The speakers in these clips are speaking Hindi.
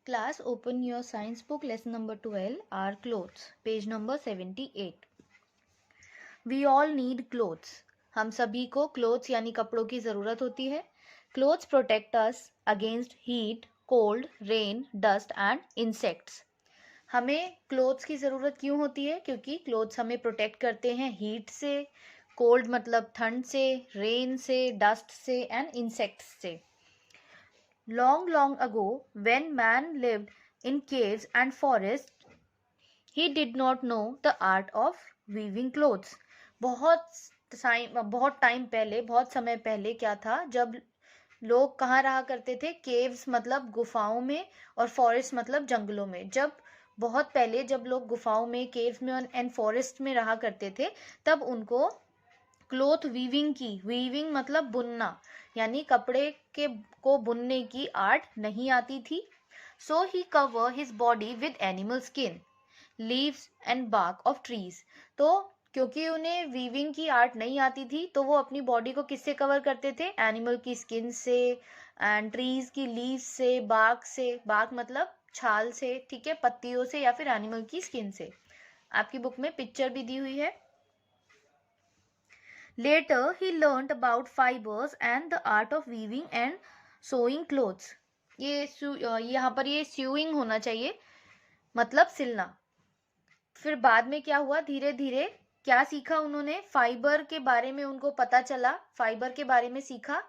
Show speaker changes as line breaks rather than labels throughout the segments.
Class, open your science book, lesson number 12, our clothes, page number 78. We all need clothes. हम सभी को clothes यानी कपड़ों की ज़रूरत होती है. Clothes protect us against heat, cold, rain, dust and insects. हमें क्लोथ्स की ज़रूरत क्यों होती है? क्योंकि क्लोथ्स हमें प्रोटेक्ट करते हैं हीट से, कोल्ड मतलब ठंड से, रेन से, डस्ट से एंड इंसेक्ट्स से. Long, long ago, when man lived in caves and forests, he did not know the art of weaving clothes. बहुत टाइम पहले, बहुत समय पहले क्या था, जब लोग कहाँ रहा करते थे? केव्स मतलब गुफाओं में, और फॉरेस्ट मतलब जंगलों में. जब बहुत पहले जब लोग गुफाओं में, केव्स में एंड फॉरेस्ट में रहा करते थे, तब उनको क्लोथ वीविंग मतलब बुनना, यानी कपड़े के को बुनने की आर्ट नहीं आती थी. So he cover his body with animal skin, leaves and bark of trees. तो क्योंकि उन्हें वीविंग की आर्ट नहीं आती थी, तो वो अपनी बॉडी को किससे कवर करते थे? एनिमल की स्किन से एंड ट्रीज की लीव्स से, बार्क से, बार्क मतलब छाल से, ठीक है, पत्तियों से या फिर एनिमल की स्किन से. आपकी बुक में पिक्चर भी दी हुई है. Later, he learnt about fibers and the art of weaving and sewing clothes. यहाँ पर ये sewing होना चाहिए, मतलब सिलना. फिर बाद में क्या हुआ? धीरे धीरे क्या सीखा उन्होंने? फाइबर के बारे में उनको पता चला, फाइबर के बारे में सीखा.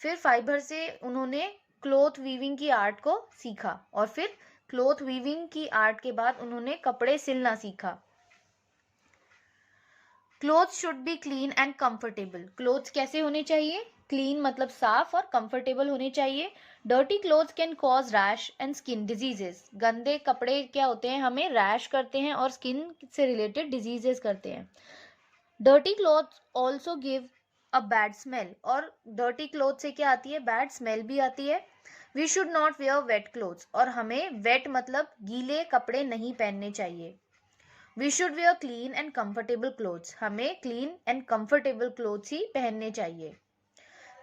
फिर फाइबर से उन्होंने क्लोथ वीविंग की आर्ट को सीखा, और फिर क्लोथ वीविंग की आर्ट के बाद उन्होंने कपड़े सिलना सीखा. Clothes should be clean and comfortable. Clothes कैसे होने चाहिए? क्लीन मतलब साफ, और कंफर्टेबल होने चाहिए. Dirty clothes can cause rash and skin diseases. गंदे कपड़े क्या होते हैं? हमें रैश करते हैं और स्किन से रिलेटेड डिजीजेस करते हैं. Dirty clothes also give a bad smell. और डर्टी क्लोथ से क्या आती है? बैड स्मेल भी आती है. We should not wear wet clothes. और हमें वेट मतलब गीले कपड़े नहीं पहनने चाहिए. We should wear clean and comfortable clothes. हमें clean and comfortable clothes ही पहनने चाहिए.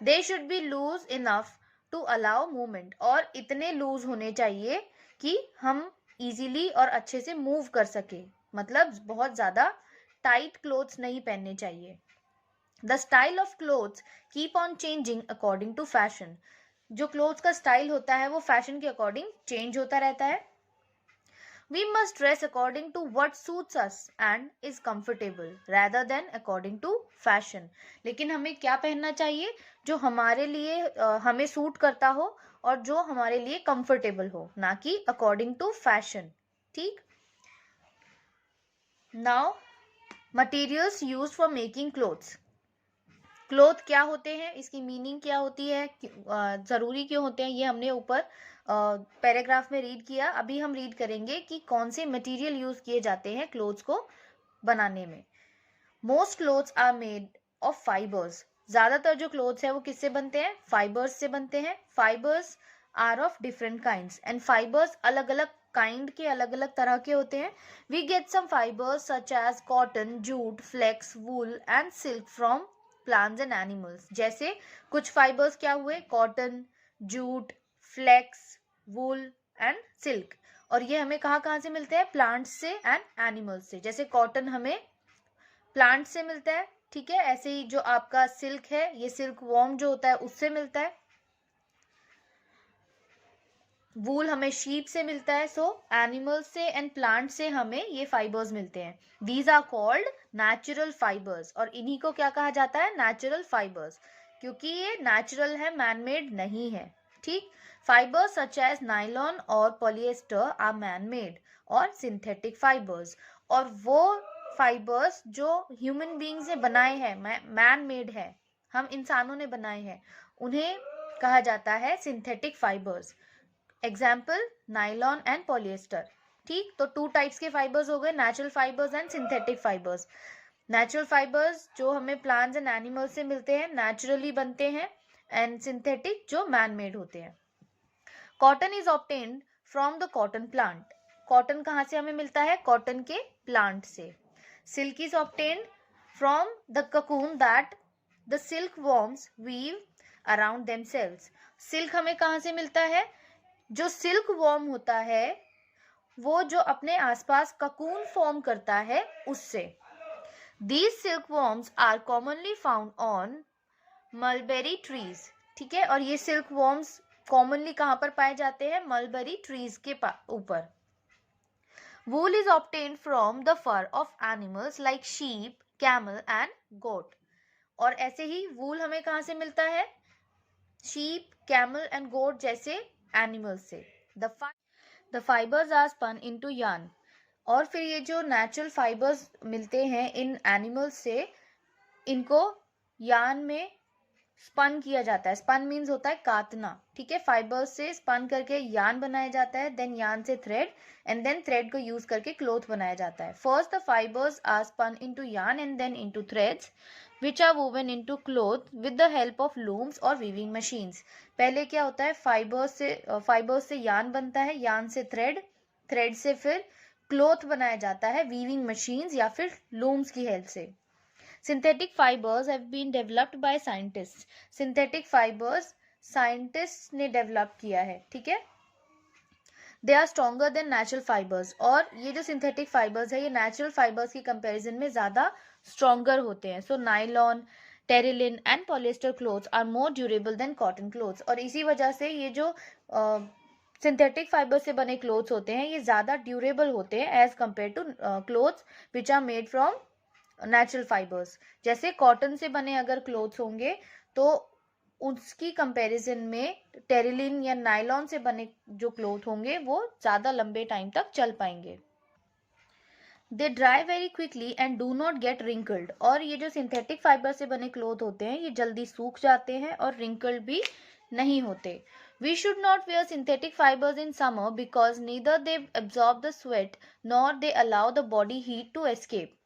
They should be loose enough to allow movement. और इतने loose होने चाहिए कि हम easily और अच्छे से move कर सके. मतलब बहुत ज़्यादा tight clothes नहीं पहनने चाहिए. The style of clothes keep on changing according to fashion. जो clothes का style होता है वो fashion के according change होता रहता है. We must dress according to what suits us and is comfortable rather than according to fashion. लेकिन हमें क्या पहनना चाहिए? जो हमारे लिए हमें सूट करता हो और जो हमारे लिए कंफर्टेबल हो, ना कि according to fashion. ठीक? Now, materials used for making clothes. Cloth क्या होते हैं, इसकी मीनिंग क्या होती है, ज़रूरी क्यों होते हैं, ये हमने ऊपर पैराग्राफ में रीड किया. अभी हम रीड करेंगे कि कौन से मटेरियल यूज़ किए जाते हैं क्लोथ्स को बनाने में. Most clothes are made of fibres. ज़्यादातर जो क्लोथ्स है वो किससे बनते हैं? फाइबर्स से बनते हैं. Fibres are of different kinds, and fibres अलग अलग काइंड के, अलग अलग तरह के होते हैं. We get some fibres such as cotton, jute, flax, wool and silk from plants and animals. जैसे कुछ फाइबर्स क्या हुए? Cotton, jute, flax, wool and silk. और ये हमें कहाँ से मिलते हैं? प्लांट्स से एंड एनिमल्स से. जैसे कॉटन हमें प्लांट से मिलता है, ठीक है. ऐसे ही जो आपका सिल्क है, ये सिल्क वॉर्म जो होता है उससे मिलता है. वूल हमें शीप से मिलता है. सो एनिमल्स से एंड प्लांट से हमें ये फाइबर्स मिलते हैं. These are called natural fibres. और इन्हीं को क्या कहा जाता है? नेचुरल फाइबर्स, क्योंकि ये नेचुरल है, मैनमेड नहीं है. ठीक. फाइबर्स सच एज नाइलॉन और पॉलिएस्टर आर मैनमेड और सिंथेटिक फाइबर्स. और वो फाइबर्स जो ह्यूमन बींग्स ने बनाए हैं, मैन मेड है, हम इंसानों ने बनाए हैं, उन्हें कहा जाता है synthetic fibres. Example nylon and polyester. ठीक. तो 2 टाइप्स के फाइबर्स हो गए, natural fibres and synthetic fibres. Natural fibres जो हमें प्लांट्स एंड एनिमल्स से मिलते हैं, नेचुरली बनते हैं, एंड सिंथेटिक जो मैन मेड होते हैं. Cotton is obtained from the cotton plant. Cotton कहाँ से हमें मिलता है? कॉटन के प्लांट से. Silk is obtained from the cocoon that the silk worms weave around themselves. Silk हमें कहाँ से मिलता है? जो सिल्क वॉर्म होता है वो जो अपने आसपास ककून फॉर्म करता है उससे। These silkworms are commonly found on mulberry trees। ठीक है, और ये सिल्क वॉर्म्स कॉमनली कहाँ पर पाए जाते हैं? मलबेरी ट्रीज के ऊपर। Wool is obtained from the fur of animals like sheep, camel and goat। और ऐसे ही वूल हमें कहाँ से मिलता है? शीप, कैमल एंड गोट जैसे एनिमल्स से। The fibres are spun into yarn। और फिर ये जो नेचुरल फाइबर्स मिलते हैं इन एनिमल्स से, इनको यार्न में स्पन किया जाता है। स्पन मीन्स होता है काटना। ठीक है, फाइबर्स से स्पन करके यार्न बनाया जाता है, देन यार्न से थ्रेड, एंड देन थ्रेड को यूज करके क्लोथ बनाया जाता है। First the fibres are spun into yarn and then into threads which are woven into cloth with the help of looms और weaving machines। पहले क्या होता है? फाइबर्स से यार्न बनता है, यार्न से थ्रेड, थ्रेड से फिर क्लोथ बनाया जाता है वीविंग मशीन्स या फिर लूम्स की हेल्प से। Synthetic fibers have been developed by scientists। Synthetic fibers scientist ने डेवलप किया है। ठीक है, they are stronger than natural fibres. और ये जो सिंथेटिक फाइबर्स है ये नेचुरल फाइबर्स की कंपैरिजन में ज़्यादा स्ट्रॉन्गर होते हैं। So nylon, terylene and polyester clothes are more durable than cotton clothes. और इसी वजह से ये जो सिंथेटिक फाइबर से बने क्लोथ्स होते हैं ये ज़्यादा ड्यूरेबल होते हैं as compare to clothes which are made from natural fibres. जैसे कॉटन से बने अगर क्लोथ्स होंगे तो उसकी कंपैरिजन में टेरिलिन या नायलॉन से बने जो क्लोथ होंगे वो ज़्यादा लंबे टाइम तक चल पाएंगे। They dry very quickly and do not get wrinkled. और ये जो सिंथेटिक फाइबर से बने क्लोथ होते हैं ये जल्दी सूख जाते हैं और रिंकल्ड भी नहीं होते। We should not wear synthetic fibers in summer because neither they absorb the sweat nor they allow the body heat to escape।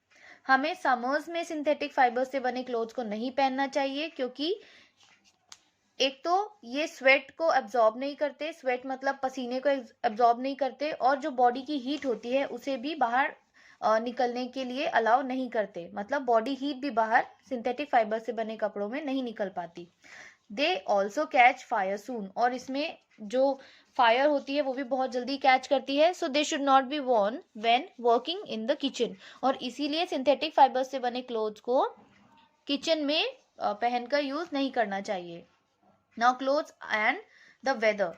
हमें समर्स में सिंथेटिक फाइबर से बने क्लोथ्स को नहीं पहनना चाहिए क्योंकि एक तो ये स्वेट को एब्जॉर्ब नहीं करते, स्वेट मतलब पसीने को एब्जॉर्ब नहीं करते, और जो बॉडी की हीट होती है उसे भी बाहर निकलने के लिए अलाउ नहीं करते। मतलब बॉडी हीट भी बाहर सिंथेटिक फाइबर से बने कपड़ों में नहीं निकल पाती। दे ऑल्सो कैच फायर सून। और इसमें जो फायर होती है वो भी बहुत जल्दी कैच करती है। So they should not be worn when working in the kitchen. और इसीलिए सिंथेटिक फाइबर से बने क्लोथ्स को किचन में पहनकर यूज नहीं करना चाहिए। Now clothes and the weather.